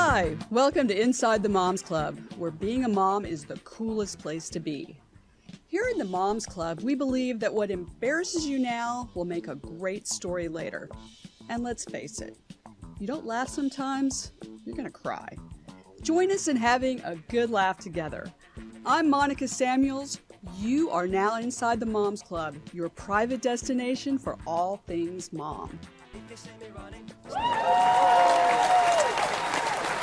Hi, welcome to Inside the Moms Club, where being a mom is the coolest place to be. Here in the Moms Club, we believe that what embarrasses you now will make a great story later. And let's face it, you don't laugh sometimes, you're gonna cry. Join us in having a good laugh together. I'm Monica Samuels. You are now inside the Moms Club, your private destination for all things mom.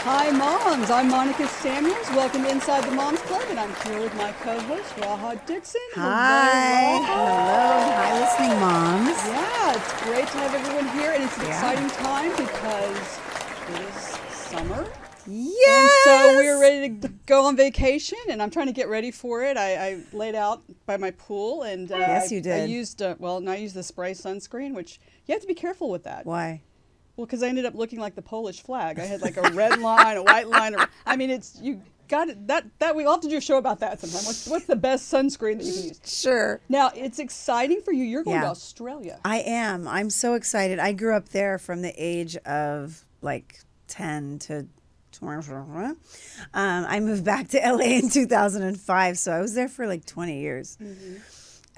Hi moms, I'm Monica Samuels. Welcome to Inside the Moms Club, and I'm here with my co-host, Raha Dixon. Hi. Hello. Hi, listening moms. Yeah, it's great to have everyone here, and it's an exciting time because it is summer. Yes! And so we're ready to go on vacation, and I'm trying to get ready for it. I laid out by my pool, and yes, you did. I used the spray sunscreen, which you have to be careful with that. Why? Well, because I ended up looking like the Polish flag. I had like a red line, a white line. I mean, you got it. That we'll have to do a show about that sometime. What's the best sunscreen that you can use? Sure. Now, it's exciting for you. You're going to Australia. I am. I'm so excited. I grew up there from the age of like 10 to 20. I moved back to LA in 2005, so I was there for like 20 years. Mm-hmm.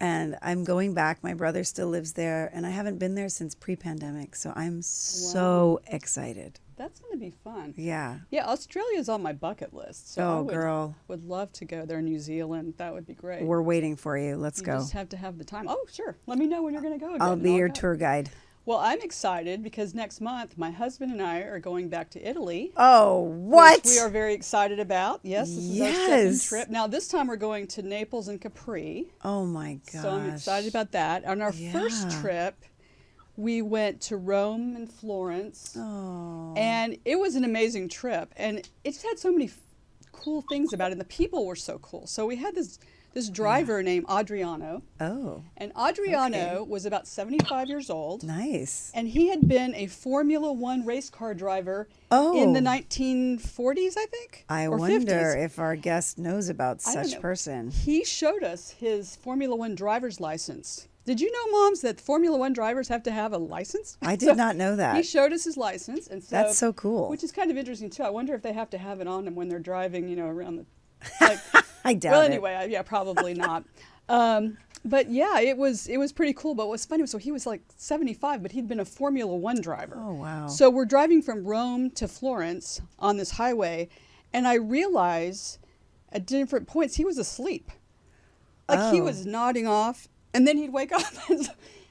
And I'm going back. My brother still lives there, and I haven't been there since pre-pandemic, so I'm so excited. That's going to be fun. Yeah. Yeah, Australia's on my bucket list. So girl. Would love to go there. New Zealand, that would be great. We're waiting for you. Let's go. You just have to have the time. Oh, sure. Let me know when you're going to go again. I'll be your tour guide. Well, I'm excited because next month my husband and I are going back to Italy. Oh, what? Which we are very excited about. Yes, this is our second trip. Now, this time we're going to Naples and Capri. Oh, my gosh. So I'm excited about that. On our first trip, we went to Rome and Florence. Oh. And it was an amazing trip. And it just had so many cool things about it. And the people were so cool. So we had this driver named Adriano. Oh. And Adriano was about 75 years old. Nice. And he had been a Formula One race car driver in the 1940s, I think. I wonder if our guest knows about such person. He showed us his Formula One driver's license. Did you know, moms, that Formula One drivers have to have a license? I did not know that. He showed us his license. And so, that's so cool. Which is kind of interesting, too. I wonder if they have to have it on them when they're driving, around the... Like, I doubt well, it. anyway, yeah, probably not. But yeah, it was pretty cool. But what's funny, so he was like 75, but he'd been a Formula One driver. Oh, wow. So we're driving from Rome to Florence on this highway, and I realized at different points he was asleep. Like he was nodding off, and then he'd wake up.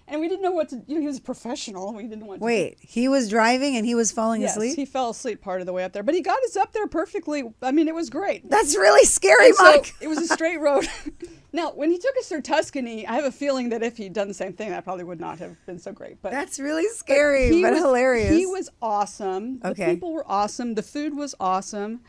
And we didn't know what to do. He was a professional. We didn't want to. Wait, he was driving and he was falling asleep? Yes, he fell asleep part of the way up there. But he got us up there perfectly. I mean, it was great. That's really scary, Mike. So it was a straight road. Now, when he took us through Tuscany, I have a feeling that if he'd done the same thing, that probably would not have been so great. But that's really scary, but hilarious. He was awesome. The people were awesome. The food was awesome.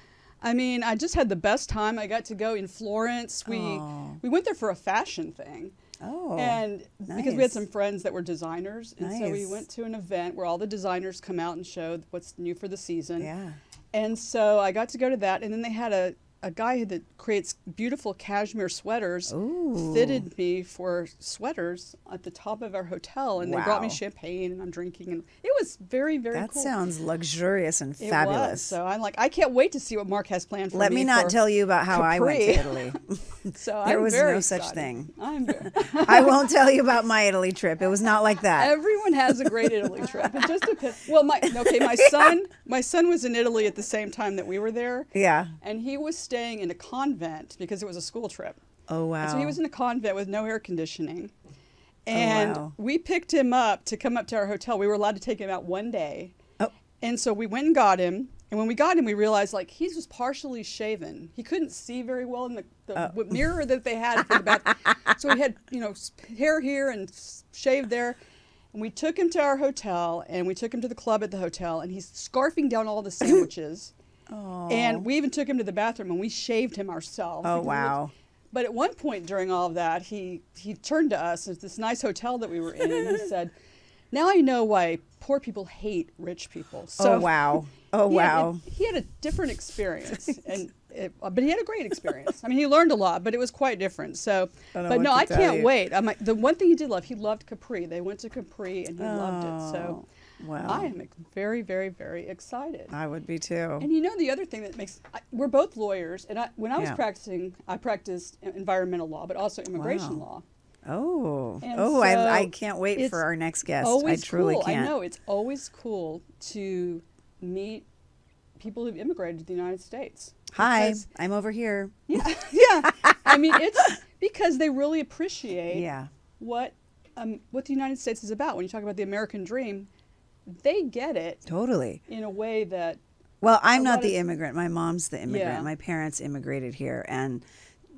I mean, I just had the best time. I got to go in Florence. We went there for a fashion thing. Oh, and because we had some friends that were designers, and so we Nice. went to an event where all the designers come out and show what's new for the season. Yeah. And so I got to go to that, and then they had a guy that creates beautiful cashmere sweaters fitted me for sweaters at the top of our hotel, and they brought me champagne, and I'm drinking, and it was very, very cool. That sounds luxurious and It fabulous. was. So I'm like, I can't wait to see what Mark has planned for me. Let me not tell you about how I went to Capri. Italy. So There was very no such excited. thing. I'm very I won't tell you about my Italy trip. It was not like that. Everyone has a great Italy trip. It just depends. Well, my son was in Italy at the same time that we were there. Yeah. And he was staying in a convent because it was a school trip. Oh, wow. And so he was in a convent with no air conditioning. And we picked him up to come up to our hotel. We were allowed to take him out one day. Oh. And so we went and got him. And when we got him, we realized, like, he was partially shaven. He couldn't see very well in the mirror that they had for the bath. So he had, hair here and shaved there. And we took him to our hotel, and we took him to the club at the hotel, and he's scarfing down all the sandwiches. And we even took him to the bathroom, and we shaved him ourselves. Oh, wow. But at one point during all of that, he turned to us at this nice hotel that we were in, and he said, "Now I know why poor people hate rich people." So oh, wow. Oh, wow. He had a different experience, but he had a great experience. I mean, he learned a lot, but it was quite different. So, I can't wait. The one thing he did love, he loved Capri. They went to Capri, and he loved it. So Wow. I am very, very, very excited. I would be too. And you know, the other thing that we're both lawyers, and when I was Yeah. practicing, I practiced environmental law, but also immigration Wow. law. Oh, And I so can't wait it's for our next guest. I always truly cool. I can't. know, it's always cool to meet people who've immigrated to the United States. Hi, Because, I'm over here. yeah, yeah. I mean, it's because they really appreciate Yeah, what the United States is about. When you talk about the American dream, they get it totally. in a way that Well, I'm a not lot the of- immigrant. My mom's the immigrant. Yeah. My parents immigrated here, and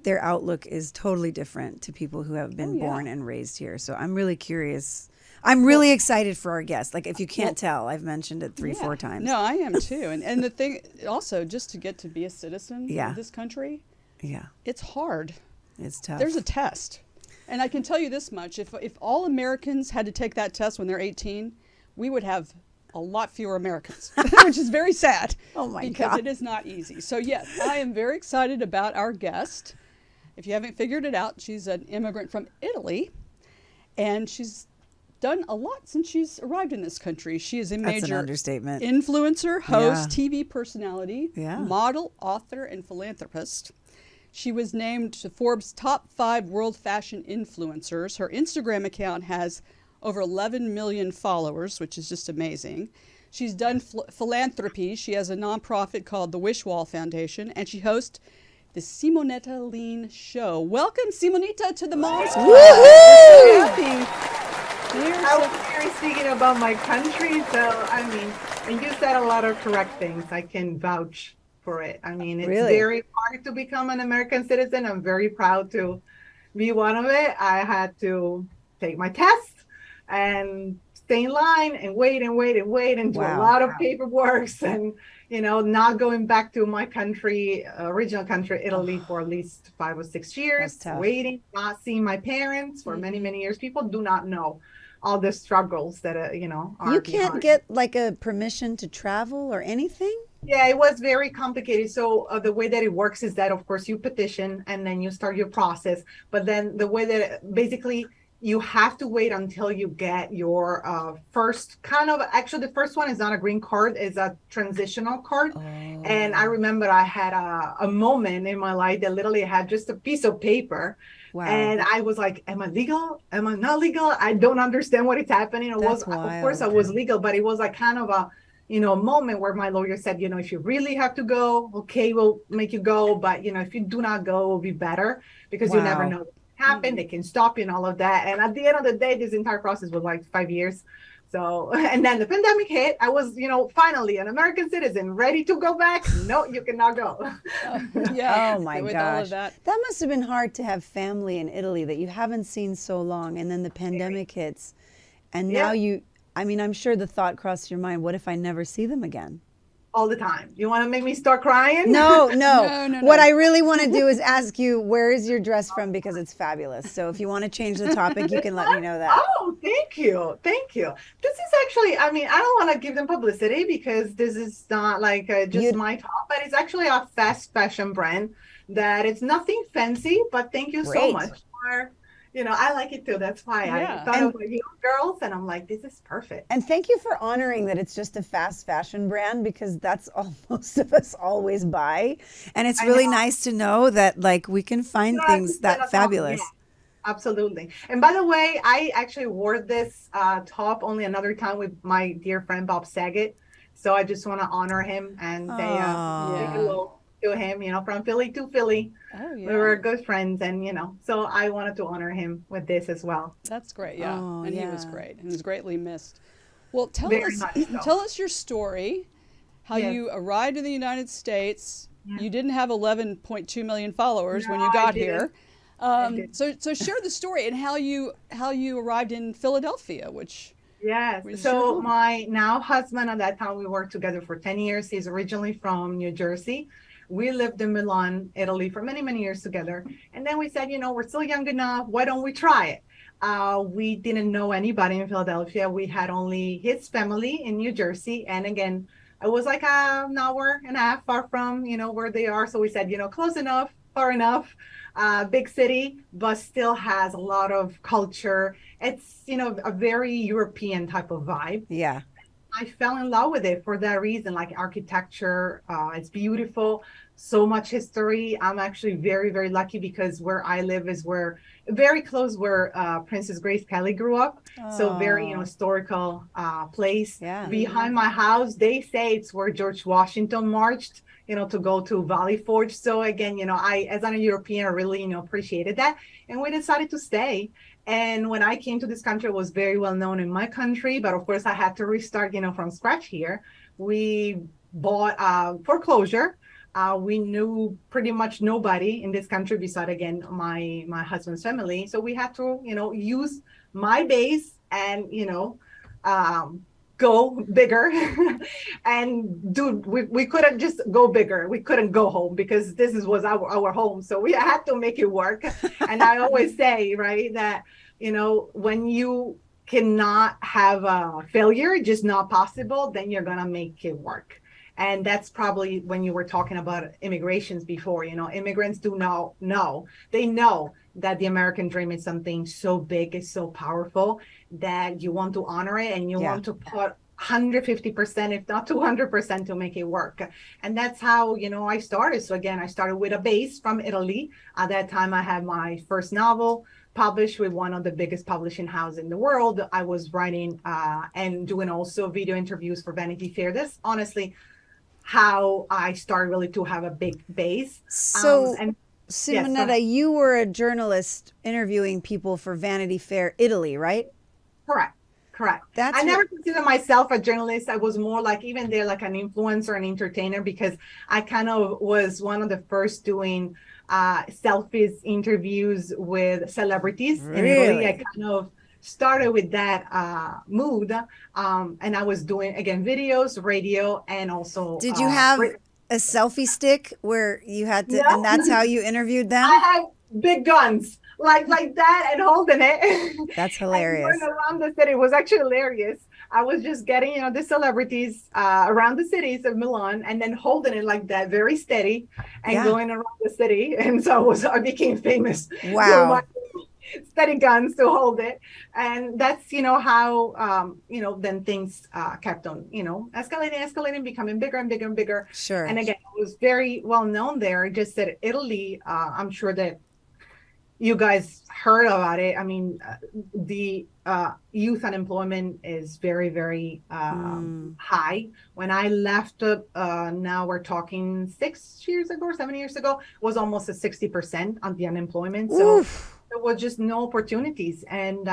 their outlook is totally different to people who have been Oh, yeah. born and raised here. So I'm really curious. I'm really excited for our guest. Like, if you can't tell, I've mentioned it three, yeah. 4 times. No, I am too. And the thing also, just to get to be a citizen Yeah. of this country, Yeah, it's hard. it's tough. There's a test. And I can tell you this much, if all Americans had to take that test when they're 18, we would have a lot fewer Americans, which is very sad. Oh my because God. it is not easy. So yes, I am very excited about our guest. If you haven't figured it out, she's an immigrant from Italy, and she's done a lot since she's arrived in this country. She is a That's an major understatement. influencer, host, Yeah. TV personality, Yeah. model, author, and philanthropist. She was named to Forbes' top 5 world fashion influencers. Her Instagram account has over 11 million followers, which is just amazing. She's done philanthropy. She has a nonprofit called the Wishful Foundation, and she hosts the Simonetta Lein Show. Welcome, Simonetta, to the Moms Club. Woohoo! So happy. We're I was so- here speaking about my country, so I mean, and you said a lot of correct things. I can vouch for it. I mean, it's Really? very hard to become an American citizen. I'm very proud to be one of it. I had to take my test and stay in line and wait and wait and wait and do a Wow. lot of paperwork and not going back to my country, original country, Italy, for at least 5 or 6 years, That's tough. waiting, not seeing my parents for many, many years. People do not know all the struggles that are You can't behind. get like a permission to travel or anything? Yeah, it was very complicated. So the way that it works is that, of course, you petition and then you start your process. But then the way that basically you have to wait until you get your first actually, the first one is not a green card, it's a transitional card. Oh. And I remember I had a moment in my life that literally had just a piece of paper. Wow. And I was like, am I legal? Am I not legal? I don't understand what is happening. It That's was, of course, I wild. was legal, but it was like kind of a moment where my lawyer said, if you really have to go, okay, we'll make you go. But, if you do not go, it will be better because you never Wow. know what happened. They can stop you and all of that. And at the end of the day, this entire process was like 5 years. So, and then the pandemic hit. I was, finally an American citizen, ready to go back. No, you cannot go. yeah. Oh my with all gosh. of that. That must have been hard to have family in Italy that you haven't seen so long, and then the pandemic hits. And now I'm sure the thought crossed your mind, what if I never see them again? All the time. You want to make me start crying? No. No. What I really want to do is ask you, where is your dress from? Because it's fabulous. So if you want to change the topic, you can let me know that. Oh, thank you. Thank you. This is actually, I don't want to give them publicity because this is not like just my top, but it's actually a fast fashion brand that it's nothing fancy, but thank you so Great. much for, I like it too. That's why Yeah. I thought of you girls and I'm like, this is perfect. And thank you for honoring that it's just a fast fashion brand, because that's all most of us always buy. And it's I really know. nice to know that like we can find Yeah, things it's been that a fabulous. Yeah, absolutely. And by the way, I actually wore this top only another time with my dear friend Bob Saget. So I just want to honor him and say Aw. hello to him, from Philly to Philly. Oh, yeah. We were good friends, and so I wanted to honor him with this as well. That's great, yeah. Oh, and he was yeah. great. And was greatly missed. Well, tell Very us much so. tell us your story, how Yes. you arrived in the United States. Yeah. You didn't have 11.2 million followers when No, you I got didn't. here. I didn't. So share the story and how you arrived in Philadelphia, which Yes. Was your So home. my now husband, at that time we worked together for 10 years. He's originally from New Jersey. We lived in Milan, Italy for many, many years together. And then we said, we're still young enough. Why don't we try it? We didn't know anybody in Philadelphia. We had only his family in New Jersey. And again, it was like an hour and a half far from, where they are. So we said, close enough, far enough. Big city, but still has a lot of culture. It's, a very European type of vibe. Yeah. I fell in love with it for that reason. Like architecture, it's beautiful, so much history. I'm actually very, very lucky because where I live is where very close where Princess Grace Kelly grew up. So very, Oh, historical place. yeah. Behind my house, they say it's where George Washington marched, to go to Valley Forge. So again, I, as a European, really, appreciated that. And we decided to stay. And when I came to this country, it was very well known in my country, but of course I had to restart, from scratch here. We bought foreclosure. We knew pretty much nobody in this country beside, again, my husband's family. So we had to, use my base and, um, go bigger. And dude, we couldn't just go bigger. We couldn't go home because was our home. So we had to make it work. And I always say, right, that, when you cannot have a failure, just not possible, then you're going to make it work. And that's probably when you were talking about immigrations before, immigrants do know, they know that the American dream is something so big, it's so powerful that you want to honor it and you want to put 150%, if not 200% to make it work. And that's how, I started. So again, I started with a base from Italy. At that time, I had my first novel published with one of the biggest publishing houses in the world. I was writing and doing also video interviews for Vanity Fair. That's honestly how I started really to have a big base. So, And Simonetta, you were a journalist interviewing people for Vanity Fair Italy, right? Correct. I never considered myself a journalist. I was more like, even there, like an influencer and entertainer, because I kind of was one of the first doing selfies interviews with celebrities in Italy. I kind of started with that mood. And I was doing, again, videos, radio, and also. Did you have a selfie stick where you had to, and that's how you interviewed them? I had big guns. Like that and holding it. That's hilarious. And going around the city was actually hilarious. I was just getting, the celebrities around the cities of Milan and then holding it like that, very steady and going around the city. And so I became famous. Wow. Steady guns to hold it. And that's, how, then things kept on, escalating, becoming bigger and bigger and bigger. Sure. And again, it was very well known there. Just that Italy, I'm sure that you guys heard about it. I mean, the youth unemployment is very, very high. When I left, now we're talking 6 years ago, 7 years ago, was almost a 60% on the unemployment. So there was just no opportunities. And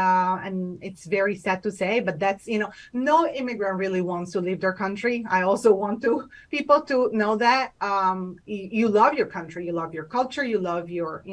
it's very sad to say, but that's, no immigrant really wants to leave their country. I also want people to know that you love your country, you love your culture, you love your,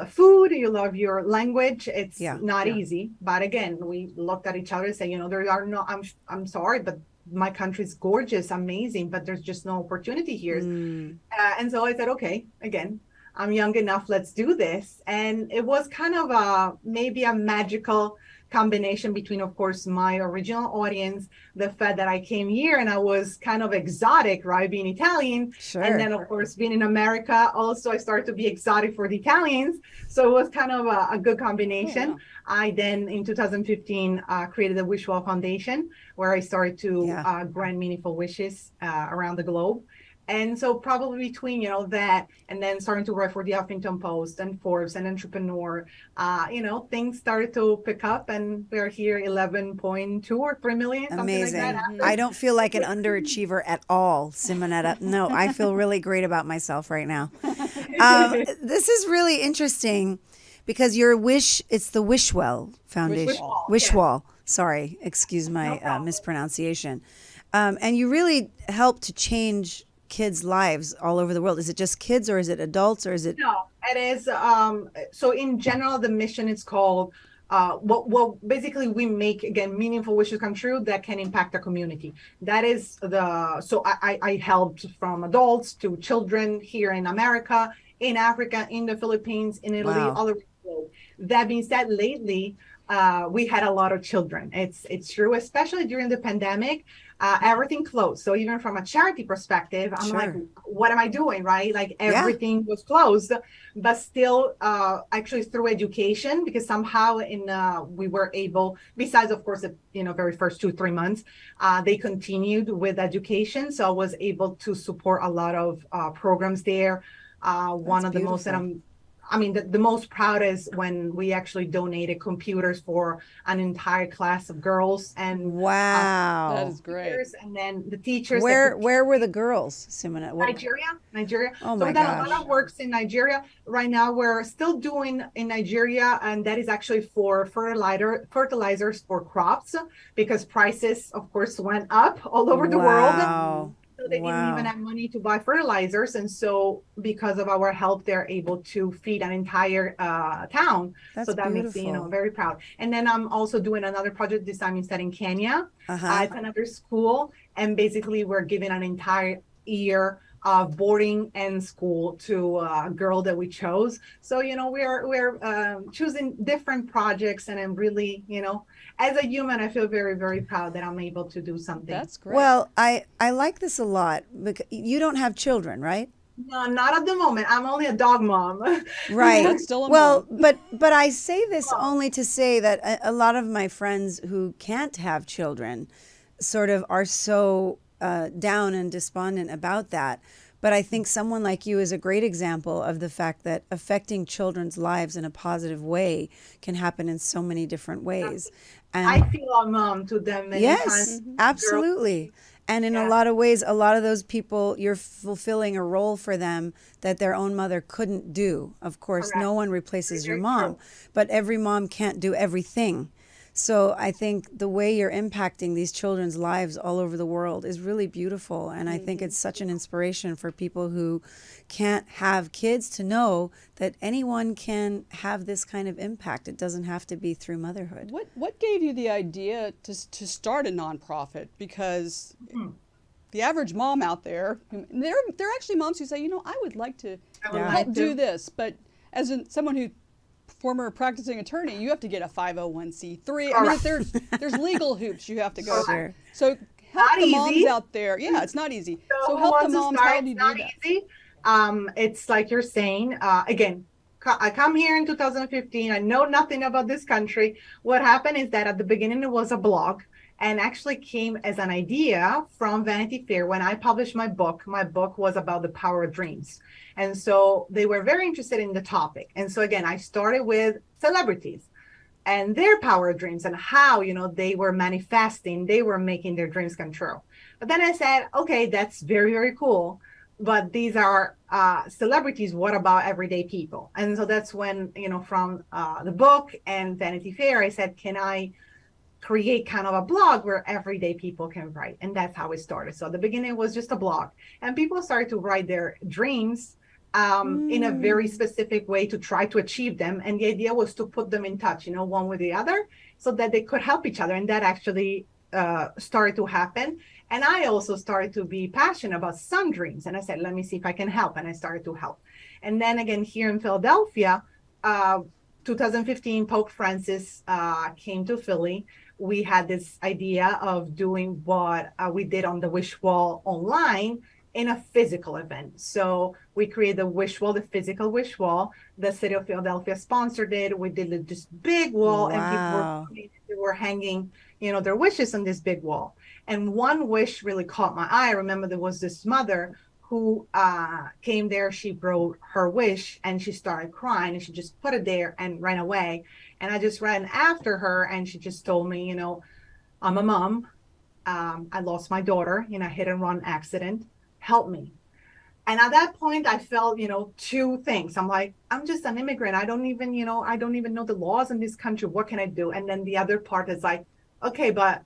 food, you love your language. It's not easy, but again, we looked at each other and say, there are no, I'm sorry, but my country is gorgeous, amazing, but there's just no opportunity here. And so I said, okay, again, I'm young enough, let's do this. And it was kind of maybe a magical combination between, of course, my original audience, the fact that I came here and I was kind of exotic, right, being Italian. Sure. And then, of course, being in America, also I started to be exotic for the Italians. So it was kind of a good combination. Oh, wow. I then, in 2015, created the Wishful Foundation, where I started to grant meaningful wishes around the globe. And so probably between, that and then starting to write for the Huffington Post and Forbes and Entrepreneur, things started to pick up and we're here 11.2 or 3 million. Amazing. Like that. I don't feel like an underachiever at all, Simonetta. No, I feel really great about myself right now. This is really interesting because your it's the Wishwell Foundation. Wishwall. Yeah. Sorry, excuse my mispronunciation. And you really help to change kids' lives all over the world. Is it just kids or is it adults or is it? No, it is. So in general, the mission is called, basically we make, again, meaningful wishes come true that can impact the community. That is so I helped from adults to children here in America, in Africa, in the Philippines, in Italy, all over the world. That being said, lately, we had a lot of children. It's true, especially during the pandemic. Everything closed. So even from a charity perspective, I'm like, Sure. what am I doing? Right? Like Yeah. everything was closed, but still, actually through education, because somehow we were able, besides of course the very first 2-3 months, they continued with education. So I was able to support a lot of programs there. One of the most that beautiful. the most proud is when we actually donated computers for an entire class of girls, and That Wow. is great. and then the teachers that could Where were the girls, Simonetta? What? Nigeria. Oh So my we've done a lot gosh. of works in Nigeria. Right now, we're still doing in Nigeria, and that is actually for fertilizers for crops, because prices, of course, went up all over the world. Wow. So they didn't even Wow. have money to buy fertilizers, and so because of our help, they're able to feed an entire town. So That's that makes me, beautiful. very proud. And then I'm also doing another project this time instead in Kenya. Uh-huh. It's another school, and basically we're giving an entire year of boarding and school to a girl that we chose. So we're choosing different projects, and I'm really, as a human, I feel very, very proud that I'm able to do something. That's great. Well, I like this a lot because you don't have children, right? No, not at the moment. I'm only a dog mom. Right. But still a Well, mom. but I say this only to say that a lot of my friends who can't have children sort of are so down and despondent about that. But I think someone like you is a great example of the fact that affecting children's lives in a positive way can happen in so many different ways. I And feel a mom to them many yes, times. Girls, absolutely. And in a yeah, lot of ways, a lot of those people, you're fulfilling a role for them that their own mother couldn't do. Of course, correct. no one Very, replaces your very mom, true. but every mom can't do everything. So I think the way you're impacting these children's lives all over the world is really beautiful. And I think it's such an inspiration for people who can't have kids to know that anyone can have this kind of impact. It doesn't have to be through motherhood. What gave you the idea to start a nonprofit? Because Hmm. the average mom out there, there are actually moms who say, I would like to I would Yeah. help like do to. this, but as someone who former practicing attorney, you have to get a 501c3. I mean, Correct. there's legal hoops you have to go through. Sure. So help Not the moms easy. out there. Yeah, it's not easy. So So who help the wants to moms. start? How do It's you do not that? easy. It's like you're saying, again, I come here in 2015. I know nothing about this country. What happened is that at the beginning it was a blog, and actually came as an idea from Vanity Fair when I published my book. My book was about the power of dreams. And so they were very interested in the topic. And so again, I started with celebrities and their power of dreams and how they were manifesting, they were making their dreams come true. But then I said, okay, that's very, very cool, but these are celebrities. What about everyday people? And so that's when, from the book and Vanity Fair, I said, can I create kind of a blog where everyday people can write? And that's how it started. So at the beginning it was just a blog, and people started to write their dreams in a very specific way to try to achieve them. And the idea was to put them in touch, one with the other, so that they could help each other. And that actually started to happen. And I also started to be passionate about some dreams. And I said, let me see if I can help. And I started to help. And then again, here in Philadelphia, 2015, Pope Francis came to Philly. We had this idea of doing what we did on the Wishful online in a physical event. So we created the Wishful, the physical Wishful. The city of Philadelphia sponsored it. We did this big wall, and Wow. they were hanging, their wishes on this big wall. And one wish really caught my eye. I remember there was this mother who came there. She wrote her wish and she started crying, and she just put it there and ran away. And I just ran after her, and she just told me, I'm a mom. I lost my daughter in a hit and run accident. Help me. And at that point, I felt, two things. I'm like, I'm just an immigrant. I don't even know the laws in this country. What can I do? And then the other part is like, okay, but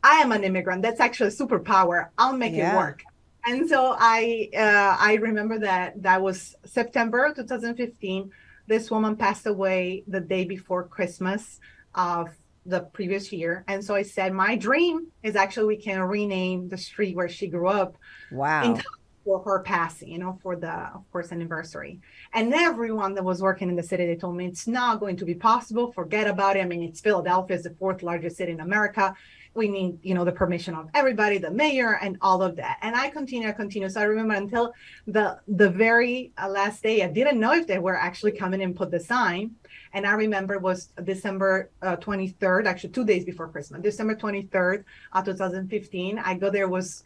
I am an immigrant. That's actually a superpower. I'll make it Yeah. work. And so I remember that was September 2015. This woman passed away the day before Christmas of the previous year. And so I said, my dream is actually we can rename the street where she grew up in Wow. Times for her passing, for the, of course, anniversary. And everyone that was working in the city, they told me it's not going to be possible. Forget about it. I mean, it's Philadelphia is the fourth largest city in America. We need, the permission of everybody, the mayor, and all of that. And I continue. So I remember until the very last day, I didn't know if they were actually coming and put the sign. And I remember it was December 23rd, actually 2 days before Christmas, December 23rd, 2015. I go there, it was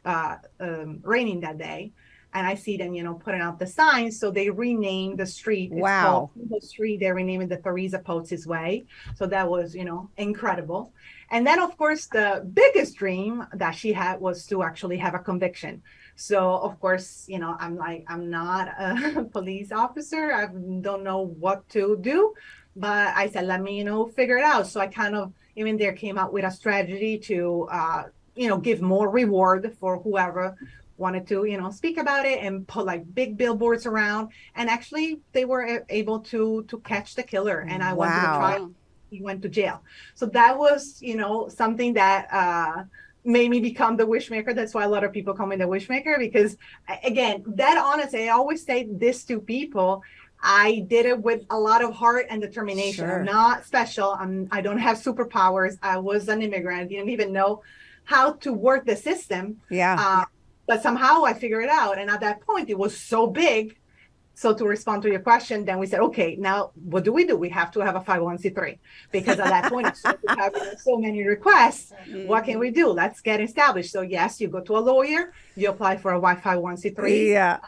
raining that day. And I see them, putting out the signs. So they renamed the street. It's called the street. They renamed it the Theresa Potes Way. So that was, incredible. And then, of course, the biggest dream that she had was to actually have a conviction. So, of course, I'm not a police officer. I don't know what to do. But I said, let me, figure it out. So I kind of, even there, came up with a strategy to, give more reward for whoever wanted to, speak about it, and put like big billboards around. And actually, they were able to catch the killer. And I went to the trial. He went to jail. So that was, something that made me become the wishmaker. That's why a lot of people call me the wishmaker, because again, that honestly, I always say this to people. I did it with a lot of heart and determination. Sure. I'm not special. I don't have superpowers. I was an immigrant. I didn't even know how to work the system. Yeah. But somehow I figured it out. And at that point, it was so big. So to respond to your question, then we said, okay, now what do? We have to have a 501c3, because at that point, we have so many requests. Mm-hmm. What can we do? Let's get established. So yes, you go to a lawyer, you apply for a 501c3. Yeah.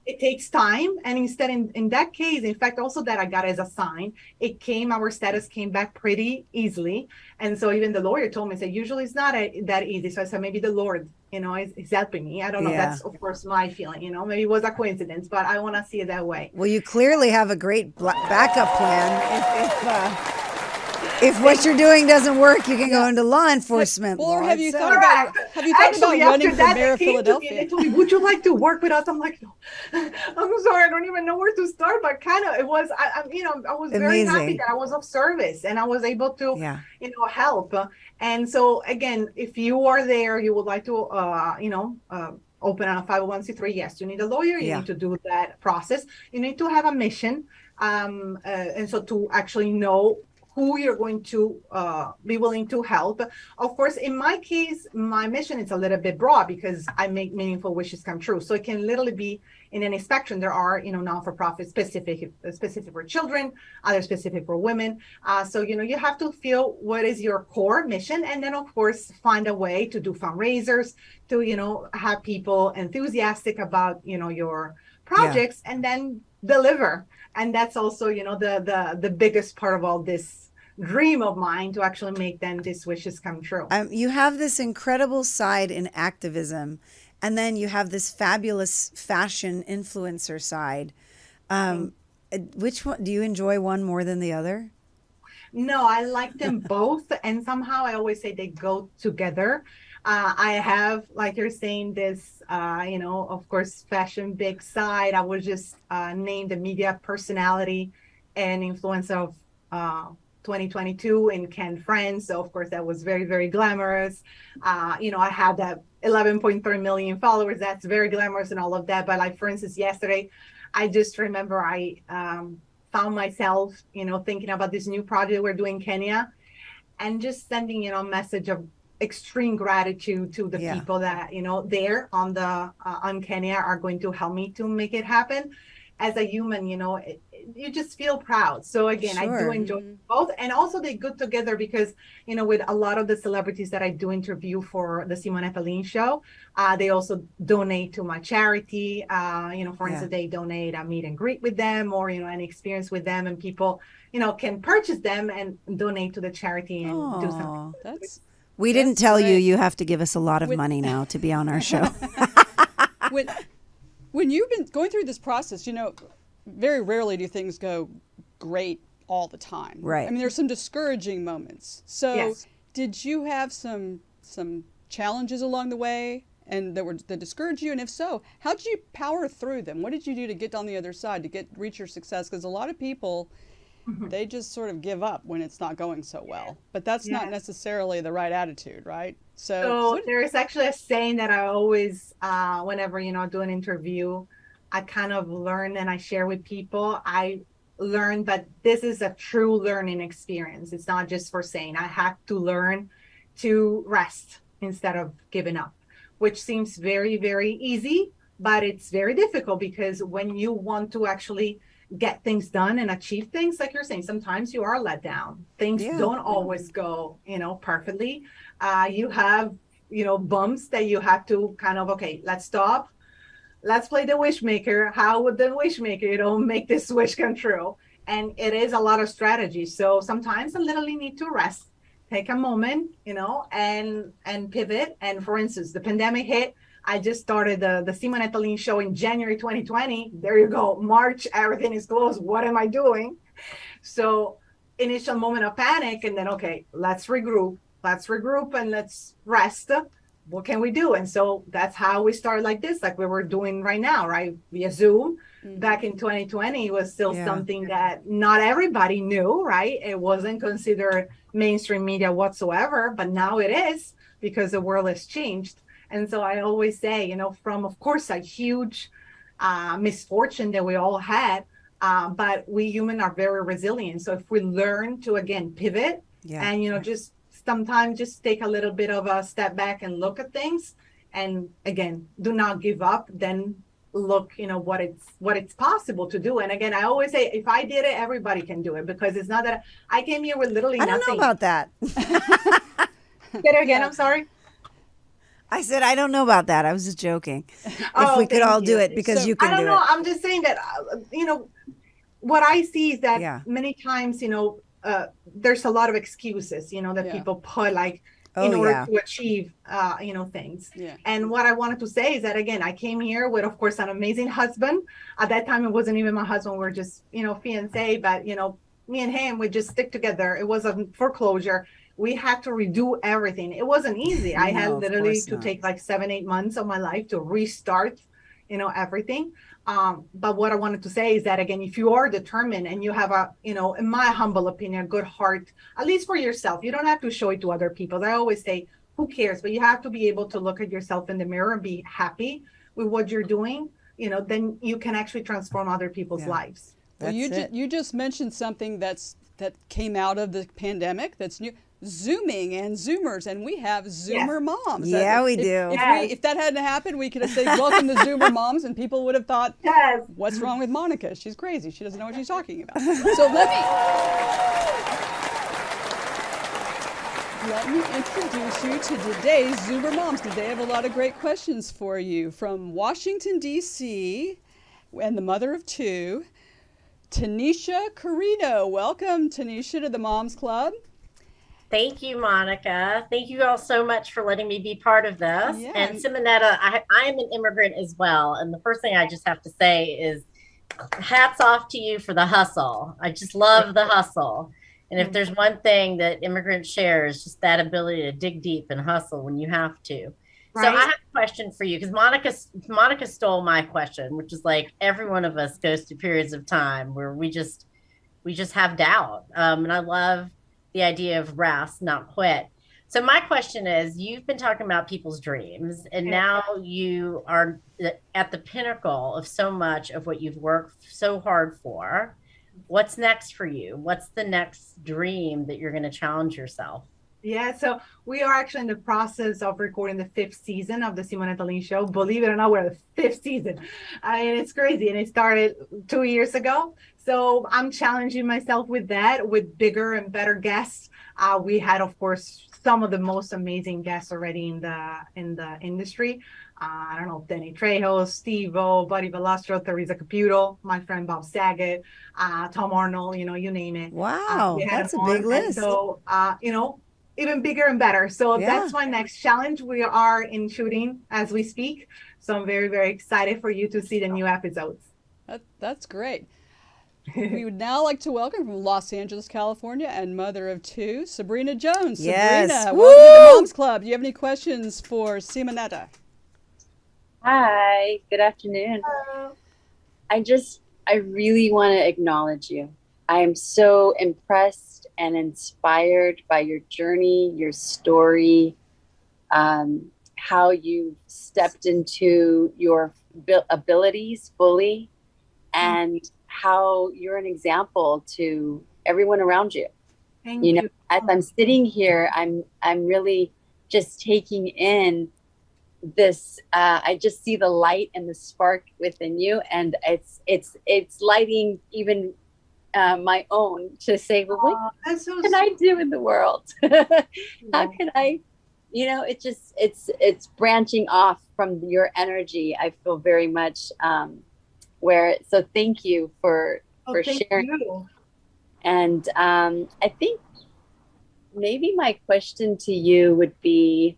It takes time. And instead, in that case, in fact, also that I got as a sign, our status came back pretty easily. And so even the lawyer told me, said, usually it's not that easy. So I said, maybe the Lord, is helping me. I don't know. Yeah. That's, of course, my feeling, maybe it was a coincidence, but I want to see it that way. Well, you clearly have a great backup plan. If what you're doing doesn't work, you can go into law enforcement. Or have you thought about running for mayor of Philadelphia? They told me, would you like to work with us? I'm like, no. I'm sorry, I don't even know where to start. But kind of, it was, I was very happy that I was of service and I was able to, help. And so again, if you are there, you would like to, open a 501c3. Yes, you need a lawyer. You need to do that process. You need to have a mission, and so to actually know who you're going to be willing to help. Of course, in my case, my mission is a little bit broad because I make meaningful wishes come true. So it can literally be in any spectrum. There are, non-for-profit specific for children, other specific for women. So, you have to feel what is your core mission, and then, of course, find a way to do fundraisers, to, have people enthusiastic about, your projects, and then deliver. And that's also, the biggest part of all this dream of mine, to actually make then these wishes come true. You have this incredible side in activism, and then you have this fabulous fashion influencer side. Which one do you enjoy, one more than the other? No, I like them both, and somehow I always say they go together. I have, like you're saying, this, of course, fashion big side. I was just named the media personality and influencer of 2022 in Cannes, France. So, of course, that was very, very glamorous. I had that 11.3 million followers. That's very glamorous and all of that. But like, for instance, yesterday, I just remember I found myself, thinking about this new project we're doing in Kenya, and just sending, a message of extreme gratitude to the people that, there on Kenya are going to help me to make it happen. As a human, you just feel proud. So again, I do enjoy both. And also they go together because, with a lot of the celebrities that I do interview for the Simonetta Lein show, they also donate to my charity. For instance, they donate a meet and greet with them, or, an experience with them, and people, can purchase them and donate to the charity and do something. We didn't tell you have to give us a lot of money now to be on our show. When you've been going through this process, very rarely do things go great all the time. Right. I mean, there's some discouraging moments. So did you have some challenges along the way and that discouraged you? And if so, how did you power through them? What did you do to get on the other side, to reach your success? Because a lot of people, Mhm. they just sort of give up when it's not going so well. But that's not Yeah. necessarily the right attitude, right? So So what? there is actually a saying that I always, whenever do an interview, I kind of learn and I share with people. I learned that this is a true learning experience. It's not just for saying. I have to learn to rest instead of giving up, which seems very, very easy, but it's very difficult because when you want to actually get things done and achieve things, like you're saying, sometimes you are let down. Things Yeah. don't always go, perfectly. You have bumps that you have to kind of, okay, let's stop, let's play the wish maker. How would the wish maker make this wish come true? And it is a lot of strategy. So sometimes I literally need to rest, take a moment, and pivot. And for instance, the pandemic hit. I just started the Simonetta Lein show in January 2020. There you go. March, everything is closed. What am I doing? So initial moment of panic, and then, okay, let's regroup. Let's regroup and let's rest. What can we do? And so that's how we started like this, like we were doing right now, right? Via Zoom. Back in 2020 was still something that not everybody knew, right? It wasn't considered mainstream media whatsoever, but now it is because the world has changed. And so I always say, from, of course, a huge misfortune that we all had, but we humans are very resilient. So if we learn to, again, pivot and, just sometimes just take a little bit of a step back and look at things, and again, do not give up, then look, what it's possible to do. And again, I always say, if I did it, everybody can do it, because it's not that I came here with literally I don't nothing. know about that. Say it again. I'm sorry. I said, I don't know about that. I was just joking. Oh, If we could thank all do you. it, because So, you I can don't do know. it. I'm just saying that, what I see is that Yeah. many times, there's a lot of excuses, that people put, like, in Oh, order yeah. to achieve, things. Yeah. And what I wanted to say is that, again, I came here with, of course, an amazing husband. At that time, it wasn't even my husband. We were just, fiancé, but, me and him, we just stick together. It was a foreclosure. We had to redo everything. It wasn't easy. I had No, of literally course to not. take like 7-8 months of my life to restart, everything. But what I wanted to say is that, again, if you are determined and you have a, in my humble opinion, a good heart, at least for yourself, you don't have to show it to other people. I always say, who cares? But you have to be able to look at yourself in the mirror and be happy with what you're doing, then you can actually transform other people's lives. Well, That's it. you just mentioned something that came out of the pandemic that's new. Zooming and Zoomers, and we have Zoomer moms. Yeah, we If- do. If that hadn't happened, we could have said, "Welcome to Zoomer moms," and people would have thought, Yes. "What's wrong with Monica? She's crazy. She doesn't know what she's talking about." So let me introduce you to today's Zoomer moms. Today I have a lot of great questions for you from Washington D.C. and the mother of two, Tanisha Carino. Welcome, Tanisha, to the Moms Club. Thank you, Monica. Thank you all so much for letting me be part of this. Yeah. And Simonetta, I am an immigrant as well. And the first thing I just have to say is hats off to you for the hustle. I just love the hustle. And if there's one thing that immigrants share, is just that ability to dig deep and hustle when you have to. Right. So I have a question for you, because Monica stole my question, which is like every one of us goes through periods of time where we just have doubt. And I love the idea of rest, not quit. So my question is, you've been talking about people's dreams, and now you are at the pinnacle of so much of what you've worked so hard for. What's next for you? What's the next dream that you're going to challenge yourself? Yeah, so we are actually in the process of recording the 5th season of the Simonetta Lein show. Believe it or not, we're the 5th season. I mean, it's crazy. And it started 2 years ago. So I'm challenging myself with that, with bigger and better guests. We had, of course, some of the most amazing guests already in the industry. I don't know, Danny Trejo, Steve-O, Buddy Velastro, Teresa Caputo, my friend Bob Saget, Tom Arnold, you name it. Wow, that's a big list. So, even bigger and better. So that's my next challenge. We are in shooting as we speak. So I'm very, very excited for you to see the new episodes. That's great. We would now like to welcome from Los Angeles, California, and mother of two, Sabrina Jones. Yes. Sabrina, Woo! welcome to the Moms Club. Do you have any questions for Simonetta? Hi, good afternoon. Hello. I really want to acknowledge you. I am so impressed and inspired by your journey, your story, how you stepped into your abilities fully, and how you're an example to everyone around you. Thank You know, you. as I'm sitting here, I'm really just taking in this. I just see the light and the spark within you, and it's lighting even my own to say, well, what That's so can I do in the world? How can I, it's branching off from your energy. I feel very much so thank you for thank sharing. you. And I think maybe my question to you would be,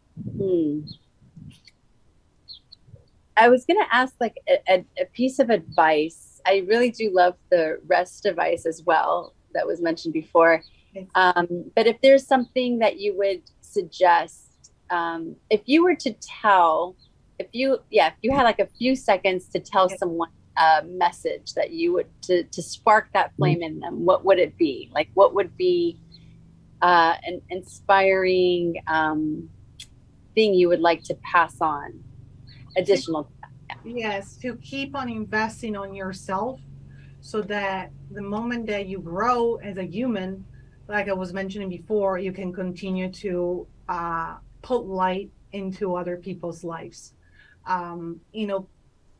I was going to ask like a piece of advice. I really do love the rest device as well that was mentioned before. But if there's something that you would suggest, if you were to tell, if you had like a few seconds to tell someone a message that you would, to spark that flame in them, what would it be? Like, what would be an inspiring thing you would like to pass on? Additional. Yes, to keep on investing on yourself so that the moment that you grow as a human, like I was mentioning before, you can continue to put light into other people's lives.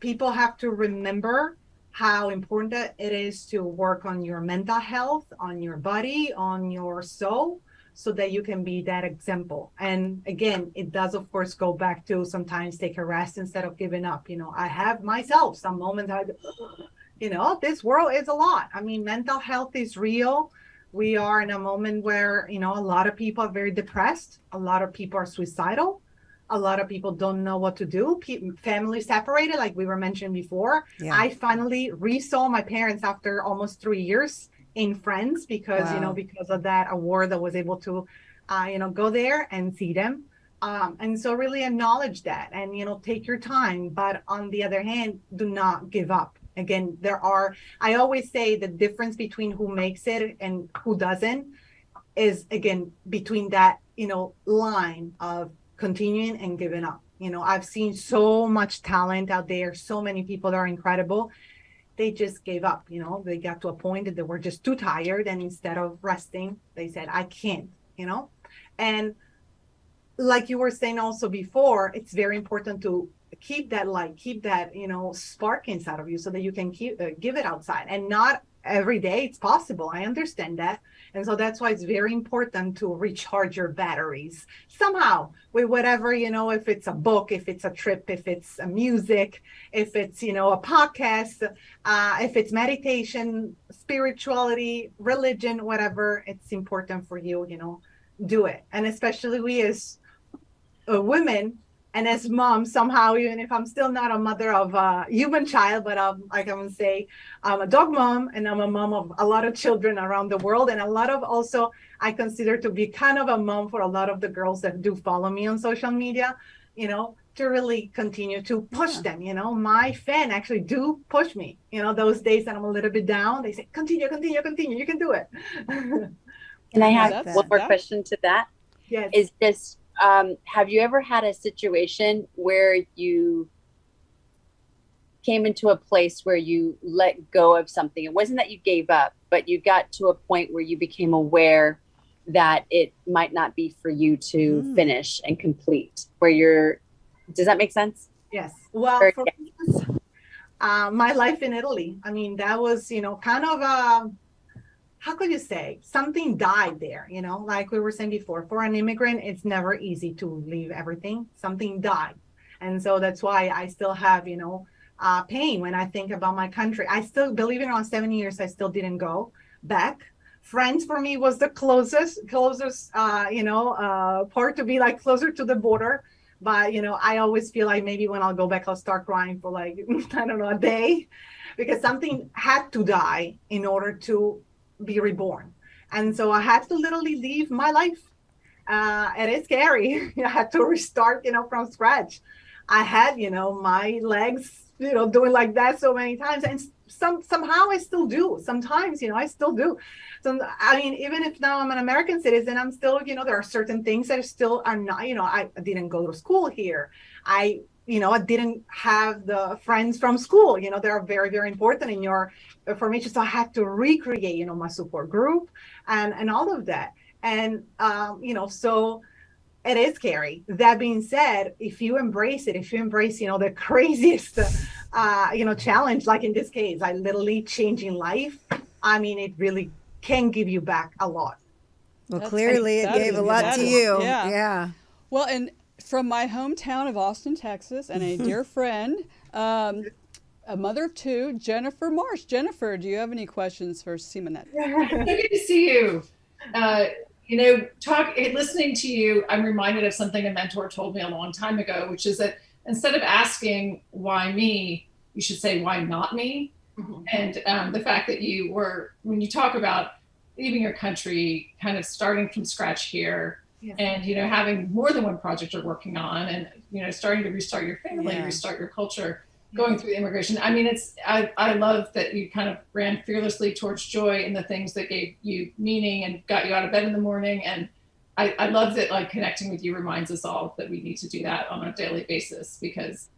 People have to remember how important it is to work on your mental health, on your body, on your soul, so that you can be that example. And again, it does, of course, go back to sometimes take a rest instead of giving up. I have myself some moments this world is a lot. I mean, mental health is real. We are in a moment where, a lot of people are very depressed. A lot of people are suicidal. A lot of people don't know what to do. Family separated, like we were mentioning before. Yeah. I finally re-saw my parents after almost 3 years in France because, because of that award, I was able to, go there and see them. And so really acknowledge that and, take your time. But on the other hand, do not give up. Again, I always say the difference between who makes it and who doesn't is, again, between that, line of continuing and giving up. I've seen so much talent out there, so many people that are incredible. They just gave up. They got to a point that they were just too tired, and instead of resting, they said, I can't. And like you were saying also before, it's very important to keep that light, keep that spark inside of you so that you can give it outside. And not every day it's possible. I understand that. And so that's why it's very important to recharge your batteries somehow with whatever, if it's a book, if it's a trip, if it's a music, if it's, a podcast, if it's meditation, spirituality, religion, whatever, it's important for you, do it. And especially we as women and as moms, somehow, even if I'm still not a mother of a human child, but like I would say, I'm a dog mom and I'm a mom of a lot of children around the world. And a lot of also, I consider to be kind of a mom for a lot of the girls that do follow me on social media, to really continue to push them. My fan actually do push me, those days that I'm a little bit down, they say, continue, you can do it. Can I have one more question to that? Yes. Is this, have you ever had a situation where you came into a place where you let go of something? It wasn't that you gave up, but you got to a point where you became aware that it might not be for you to finish and complete, does that make sense? Yes. Well, for instance, my life in Italy, I mean, that was, kind of how could you say, something died there, like we were saying before, for an immigrant, it's never easy to leave everything. Something died. And so that's why I still have, pain when I think about my country. I still, believe it or not, 7 years, I still didn't go back. France for me was the closest, part to be like closer to the border. But, I always feel like maybe when I'll go back, I'll start crying for like, I don't know, a day, because something had to die in order to be reborn. And so I had to literally leave my life. It is scary. I had to restart, from scratch. I had, my legs, doing like that so many times. And somehow I still do. Sometimes, I still do. So I mean, even if now I'm an American citizen, I'm still, there are certain things that still are not, I didn't go to school here. I didn't have the friends from school, they are very, very important in your formation. So I had to recreate, my support group and all of that. And, so it is scary. That being said, if you embrace it, the craziest, challenge, like in this case, I literally changing life. I mean, it really can give you back a lot. Well, clearly it gave a lot to you. Yeah. Well, and from my hometown of Austin, Texas, and a dear friend, a mother of two, Jennifer Marsh. Jennifer, do you have any questions for Simonetta? So good to see you. Listening to you, I'm reminded of something a mentor told me a long time ago, which is that instead of asking why me, you should say why not me. Mm-hmm. And the fact that when you talk about leaving your country, kind of starting from scratch here, yes. And having more than one project you're working on, and starting to restart your family, restart your culture, going through immigration. I mean, I love that you kind of ran fearlessly towards joy in the things that gave you meaning and got you out of bed in the morning. And I love that, like, connecting with you reminds us all that we need to do that on a daily basis, because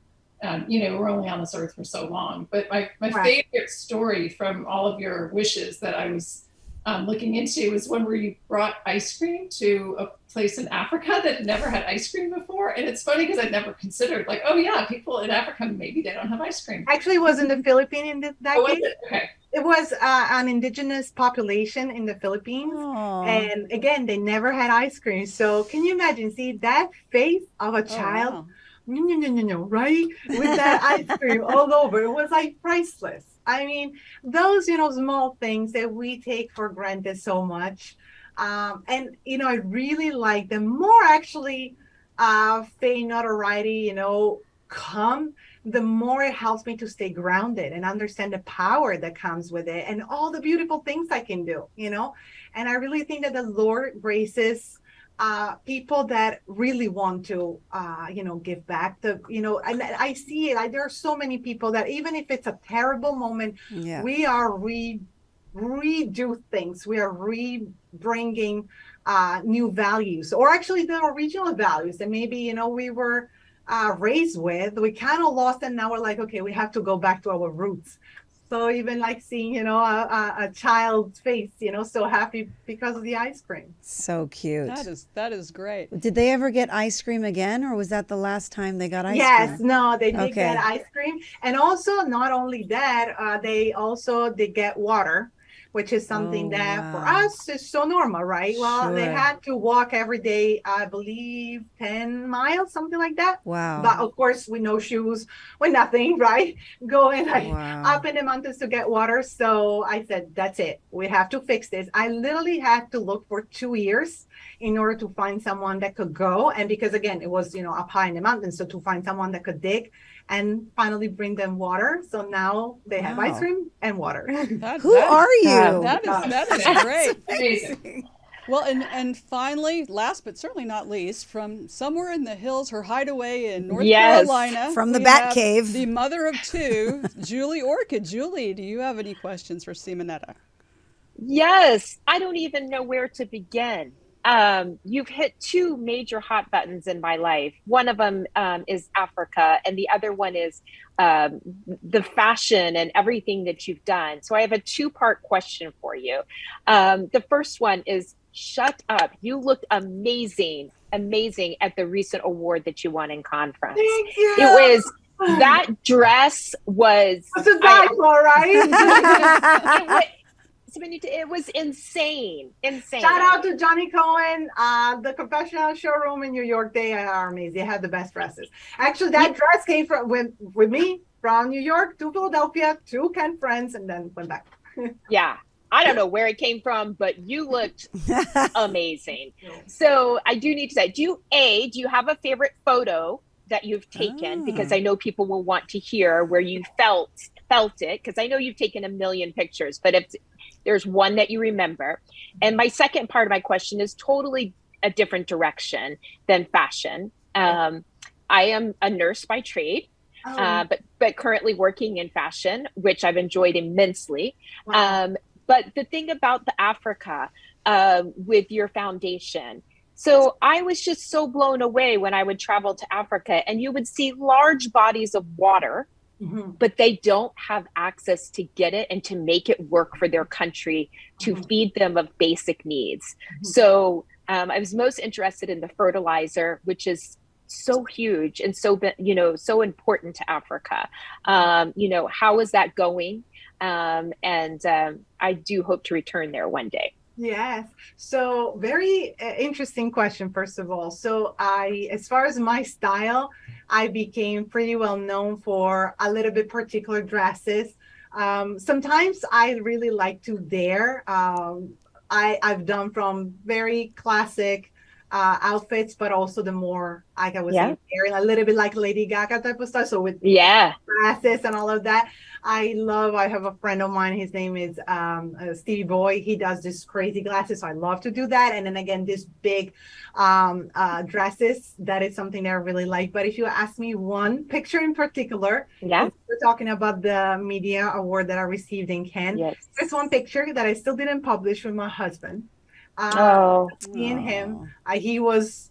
we're only on this earth for so long. But my favorite story from all of your wishes that I was looking into was one where you brought ice cream to a place in Africa that never had ice cream before. And it's funny because I'd never considered, like, oh yeah, people in Africa, maybe they don't have ice cream. Actually, it was in the Philippines in that case. Okay. It was an indigenous population in the Philippines. Aww. And again, they never had ice cream. So can you imagine, see that face of a child? Wow. No, right? With that ice cream all over. It was like priceless. I mean, those, small things that we take for granted so much. And, I really like the more actually fame, notoriety, come, the more it helps me to stay grounded and understand the power that comes with it and all the beautiful things I can do, And I really think that the Lord graces people that really want to, give back to, and I see it. There are so many people that even if it's a terrible moment, we are redo things. We are bringing new values, or actually the original values that maybe, we were raised with. We kind of lost them. Now we're like, okay, we have to go back to our roots. So even like seeing, a child's face, so happy because of the ice cream. So cute. That is great. Did they ever get ice cream again, or was that the last time they got ice cream? Yes, no, they did get ice cream. And also, not only that, they also did get water, which is something that for us is so normal, right? Well, they had to walk every day, I believe 10 miles, something like that. Wow. But of course, with no shoes, with nothing, right? Going up in the mountains to get water. So I said, that's it. We have to fix this. I literally had to look for 2 years in order to find someone that could go. And because again, it was, up high in the mountains. So to find someone that could dig and finally bring them water. So now they have ice cream and water. Who are you? That is great. Amazing. Well, and finally, last but certainly not least, from somewhere in the hills, her hideaway in North Carolina. From the Bat Cave. The mother of two, Julie Orchid. Julie, do you have any questions for Simonetta? Yes. I don't even know where to begin. You've hit two major hot buttons in my life. One of them is Africa, and the other one is the fashion and everything that you've done. So I have a two-part question for you. The first one is, shut up. You looked amazing at the recent award that you won in conference. Thank you. It was, that dress was... It's a dinosaur, right? It was insane. Shout out to Johnny Cohen, the confessional showroom in New York. They are amazing. They have the best dresses. Actually, that dress came from with me from New York to Philadelphia to Kent Friends, and then went back. Yeah. I don't know where it came from, but you looked amazing. So I do need to say, do you have a favorite photo that you've taken? Because I know people will want to hear where you felt it, because I know you've taken a million pictures, but if there's one that you remember. And my second part of my question is totally a different direction than fashion. I am a nurse by trade. but currently working in fashion, which I've enjoyed immensely. Wow. But the thing about the Africa with your foundation, so I was just so blown away when I would travel to Africa and you would see large bodies of water, but they don't have access to get it and to make it work for their country to feed them of basic needs. So I was most interested in the fertilizer, which is so huge and so, so important to Africa. How is that going? I do hope to return there one day. Yes. So very interesting question, first of all. So as far as my style, I became pretty well known for a little bit particular dresses. Sometimes I really like to dare. I've done from very classic outfits, but also the more, like I was saying, wearing a little bit like Lady Gaga type of stuff. So with glasses and all of that. I have a friend of mine, his name is Stevie Boy. He does this crazy glasses. So I love to do that. And then again, this big dresses, that is something that I really like. But if you ask me one picture in particular, we're talking about the media award that I received in Cannes. There's one picture that I still didn't publish with my husband. Me and him, he was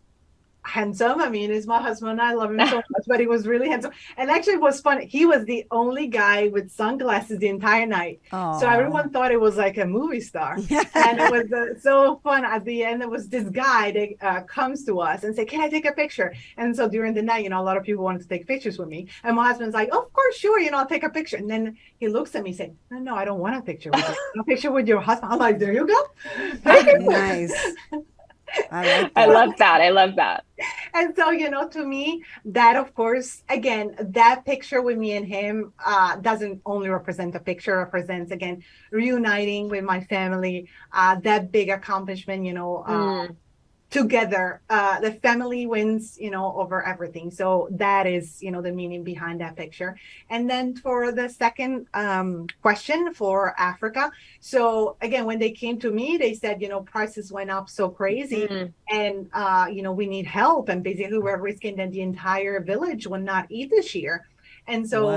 handsome. I mean, he's my husband. I love him so much, but he was really handsome. And actually, it was fun. He was the only guy with sunglasses the entire night. So everyone thought it was like a movie star. And it was so fun. At the end, there was this guy that comes to us and say, "Can I take a picture?" And so during the night, a lot of people wanted to take pictures with me. And my husband's like, "Of course, sure, I'll take a picture." And then he looks at me and said, "No, I don't want a picture with you. I want a picture with your husband." I'm like, "There you go." Nice. I love that. And so, to me, that, of course, again, that picture with me and him doesn't only represent a picture, represents, again, reuniting with my family, that big accomplishment, together, the family wins, over everything. So that is, the meaning behind that picture. And then for the second question for Africa. So again, when they came to me, they said, prices went up so crazy and, we need help. And basically we're risking that the entire village will not eat this year. And so,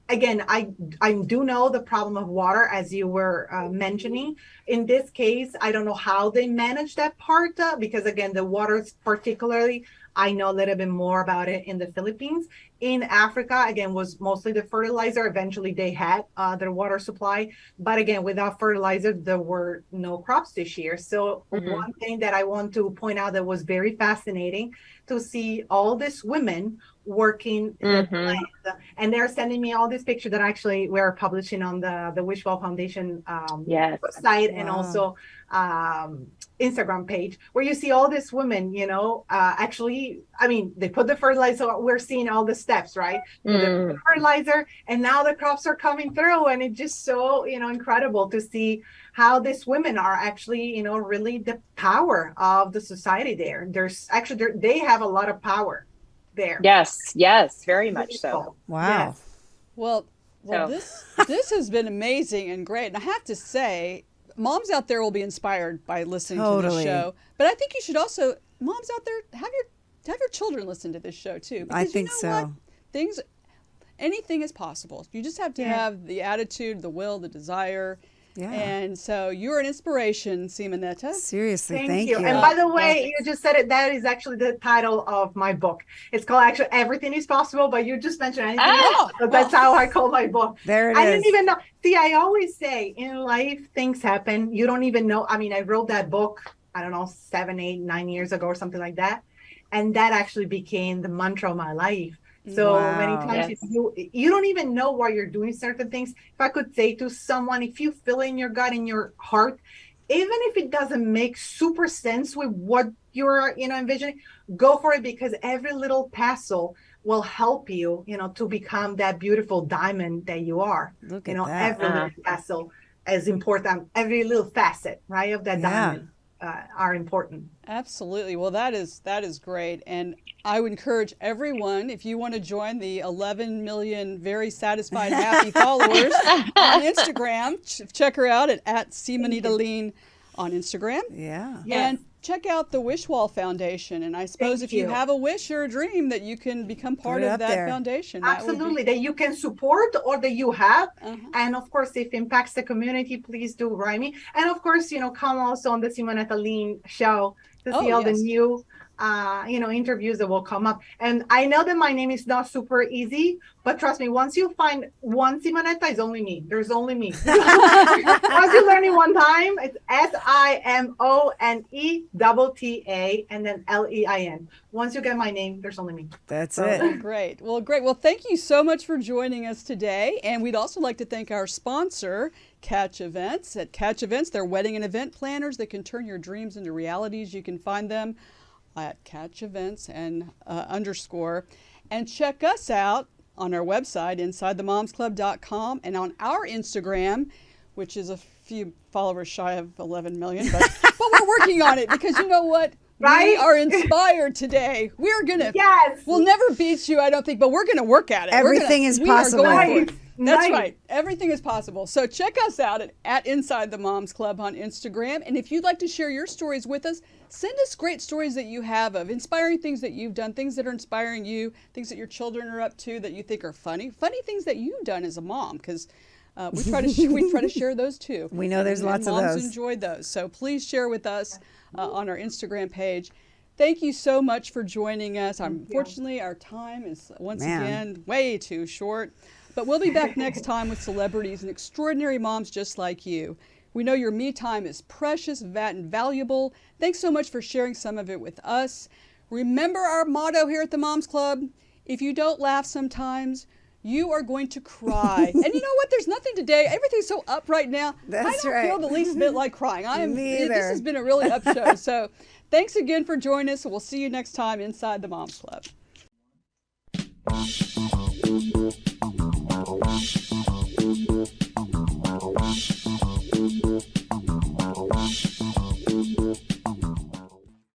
again, I do know the problem of water, as you were mentioning. In this case, I don't know how they manage that part because, again, the water particularly, I know a little bit more about it in the Philippines. In Africa, again, was mostly the fertilizer. Eventually, they had their water supply. But again, without fertilizer, there were no crops this year. So one thing that I want to point out that was very fascinating to see all these women working in the land. And they're sending me all these pictures that actually we're publishing on the Wishful Foundation website and also Instagram page, where you see all these women, actually, I mean, they put the fertilizer, so we're seeing all the steps, right? The fertilizer, and now the crops are coming through, and it's just so, incredible to see how these women are actually, really the power of the society there. There's actually, they have a lot of power there. Yes, very much so. Wow. Yes. Well, this has been amazing and great. And I have to say, moms out there will be inspired by listening to this show. But I think you should also, moms out there, have your children listen to this show too. Because I think so. What? Anything is possible. You just have to have the attitude, the will, the desire. Yeah. And so you're an inspiration, Simonetta. Seriously, thank you. And by the way, you just said it. That is actually the title of my book. It's called actually Everything is Possible, but you just mentioned anything else. So that's how I call my book. There it is. I didn't even know. See, I always say in life, things happen. You don't even know. I mean, I wrote that book, I don't know, 7, 8, 9 years ago or something like that. And that actually became the mantra of my life. So many times you don't even know why you're doing certain things. If I could say to someone, if you feel in your gut, in your heart, even if it doesn't make super sense with what you're, envisioning, go for it, because every little pencil will help you, to become that beautiful diamond that you are. Look at that. Every little pencil is important. Every little facet, right, of that diamond are important. Absolutely. Well, that is great. And I would encourage everyone, if you want to join the 11 million very satisfied, happy followers on Instagram, check her out at Simonetta Lein on Instagram. Yeah. And check out the Wishwall Foundation. And I suppose Thank if you you. have a wish or a dream that you can become part it of up that there. foundation. That would be- Absolutely, that you can support or that you have. Uh-huh. And of course, if it impacts the community, please do write me. And of course, come also on the Simonetta Lein show to see all the yes. new interviews that will come up. And I know that my name is not super easy, but trust me, once you find one Simonetta, it's only me. There's only me. Once you learn it one time, it's SIMONETTA and then LEIN. Once you get my name, there's only me. That's Well, it. great. Well, great. Well, thank you so much for joining us today. And we'd also like to thank our sponsor, Catch Events. At Catch Events, they're wedding and event planners that can turn your dreams into realities. You can find them at Catch Events and _ and check us out on our website, InsideTheMomsClub.com, and on our Instagram, which is a few followers shy of 11 million, but we're working on it because you know what? Right? We are inspired today. We're going to, Yes. we'll never beat you, I don't think, but we're going to work at it. Everything is possible. We are going for it. Nice. That's Nice. right. Everything is possible. So check us out at Inside the Moms Club on Instagram. And if you'd like to share your stories with us, send us great stories that you have of inspiring things that you've done, things that are inspiring you, things that your children are up to that you think are funny things that you've done as a mom, because we try to share those too. We know there's lots of moms those. enjoyed those. So please share with us on our Instagram page. Thank you so much for joining us. Unfortunately, our time is once again way too short. But we'll be back next time with celebrities and extraordinary moms just like you. We know your me time is precious, and valuable. Thanks so much for sharing some of it with us. Remember our motto here at the Moms Club: if you don't laugh sometimes, you are going to cry. And you know what? There's nothing today. Everything's so up right now. That's I don't right. feel the least bit like crying. Me This either. has been a really up show. So thanks again for joining us. We'll see you next time inside the Moms Club.